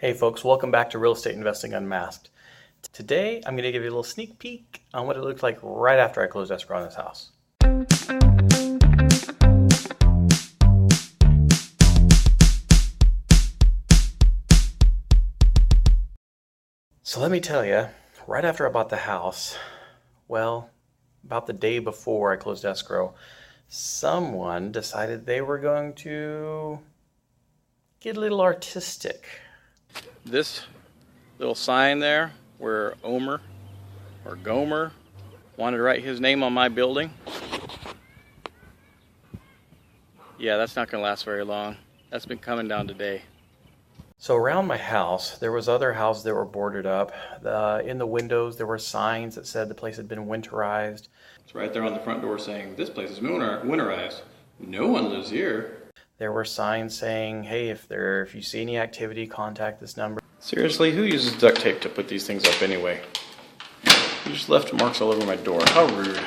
Hey folks, welcome back to Real Estate Investing Unmasked. Today I'm going to give you a little sneak peek on what it looked like right after I closed escrow on this house. So let me tell you, right after I bought the house, well, about the day before I closed escrow, someone decided they were going to get a little artistic. This little sign there where Omer or Gomer wanted to write his name on my building. Yeah, that's not going to last very long. That's been coming down today. So around my house, there was other houses that were boarded up. In the windows, there were signs that said the place had been winterized. It's right there on the front door saying, this place is winterized. No one lives here. There were signs saying, hey, if you see any activity, contact this number. Seriously, who uses duct tape to put these things up anyway? You just left marks all over my door. How rude.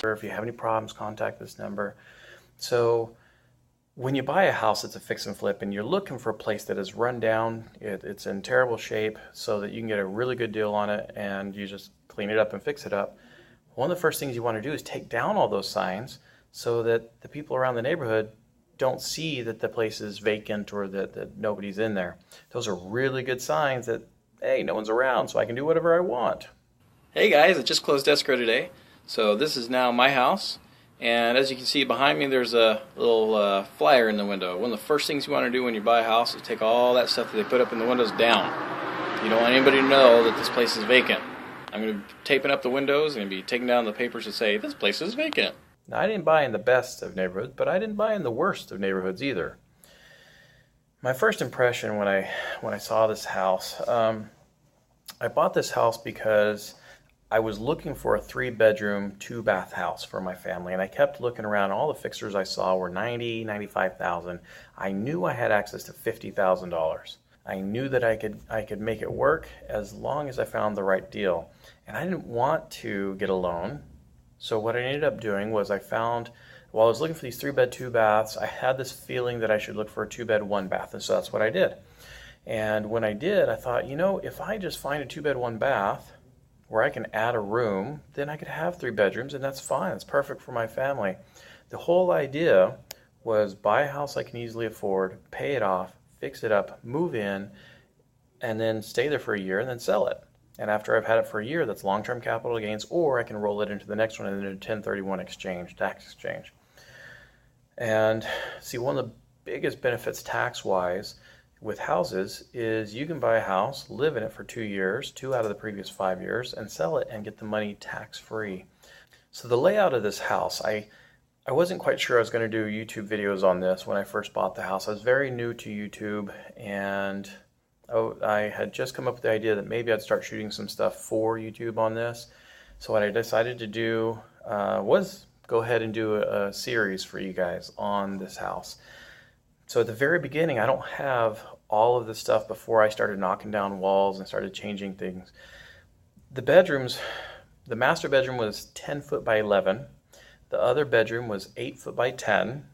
Or if you have any problems, contact this number. So when you buy a house that's a fix and flip and you're looking for a place that is run down, it's in terrible shape so that you can get a really good deal on it and you just clean it up and fix it up, one of the first things you want to do is take down all those signs so that the people around the neighborhood don't see that the place is vacant or that nobody's in there. Those are really good signs that, hey, no one's around, so I can do whatever I want. Hey guys, I just closed escrow today. So this is now my house. And as you can see behind me, there's a little flyer in the window. One of the first things you want to do when you buy a house is take all that stuff that they put up in the windows down. You don't want anybody to know that this place is vacant. I'm going to be taping up the windows and be taking down the papers that say, this place is vacant. Now, I didn't buy in the best of neighborhoods, but I didn't buy in the worst of neighborhoods either. My first impression when I saw this house, I bought this house because I was looking for a 3-bedroom, 2-bath house for my family, and I kept looking around. All the fixtures I saw were $90,000, $95,000. I knew I had access to $50,000. I knew that I could make it work as long as I found the right deal, and I didn't want to get a loan. So what I ended up doing was while I was looking for these 3-bed, 2-baths, I had this feeling that I should look for a 2-bed, 1-bath, and so that's what I did. And when I did, I thought, if I just find a 2-bed, 1-bath where I can add a room, then I could have 3 bedrooms, and that's fine. It's perfect for my family. The whole idea was buy a house I can easily afford, pay it off, fix it up, move in, and then stay there for a year and then sell it. And after I've had it for a year, that's long-term capital gains, or I can roll it into the next one and then a 1031 exchange, tax exchange. And see, one of the biggest benefits tax-wise with houses is you can buy a house, live in it for 2 years, 2 out of the previous 5 years, and sell it and get the money tax-free. So the layout of this house, I wasn't quite sure I was going to do YouTube videos on this when I first bought the house. I was very new to YouTube, and I had just come up with the idea that maybe I'd start shooting some stuff for YouTube on this. So what I decided to do was go ahead and do a series for you guys on this house. So at the very beginning, I don't have all of the stuff before I started knocking down walls and started changing things. The bedrooms, the master bedroom was 10 foot by 11. The other bedroom was 8 foot by 10,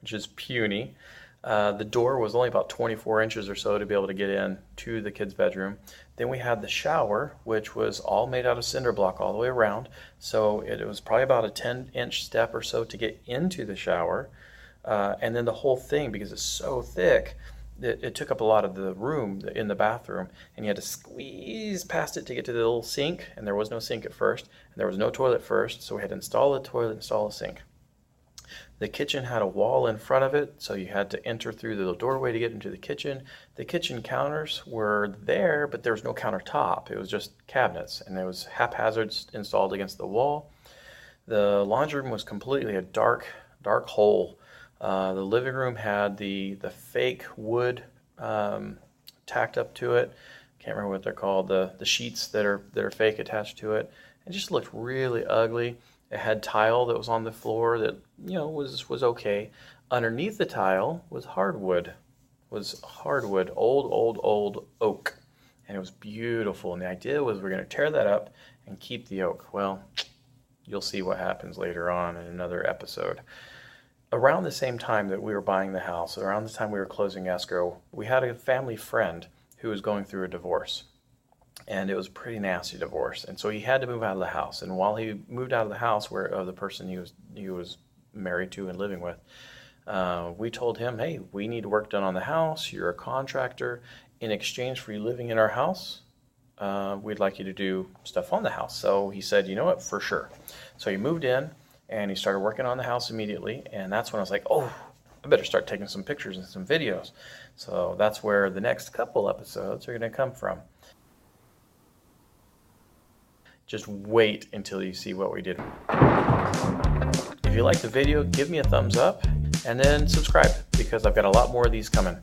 which is puny. The door was only about 24 inches or so to be able to get in to the kids' bedroom. Then we had the shower, which was all made out of cinder block all the way around. So it was probably about a 10-inch step or so to get into the shower. And then the whole thing, because it's so thick, it took up a lot of the room in the bathroom, and you had to squeeze past it to get to the little sink, and there was no sink at first, and there was no toilet first, so we had to install the toilet, install a sink. The kitchen had a wall in front of it, so you had to enter through the doorway to get into the kitchen. The kitchen counters were there, but there was no countertop. It was just cabinets, and it was haphazard installed against the wall. The laundry room was completely a dark hole. The living room had the fake wood tacked up to it. Can't remember what they're called. The sheets that are fake attached to it. It just looked really ugly. It had tile that was on the floor that was okay. Underneath the tile was hardwood. Old oak, and it was beautiful. And the idea was we're going to tear that up and keep the oak. Well, you'll see what happens later on in another episode. Around the same time that we were buying the house, around the time we were closing escrow, we had a family friend who was going through a divorce. And it was a pretty nasty divorce. And so he had to move out of the house. And while he moved out of the house of the person he was married to and living with, we told him, hey, we need work done on the house. You're a contractor. In exchange for you living in our house, we'd like you to do stuff on the house. So he said, you know what, for sure. So he moved in and he started working on the house immediately. And that's when I was like, oh, I better start taking some pictures and some videos. So that's where the next couple episodes are going to come from. Just wait until you see what we did. If you like the video, give me a thumbs up and then subscribe, because I've got a lot more of these coming.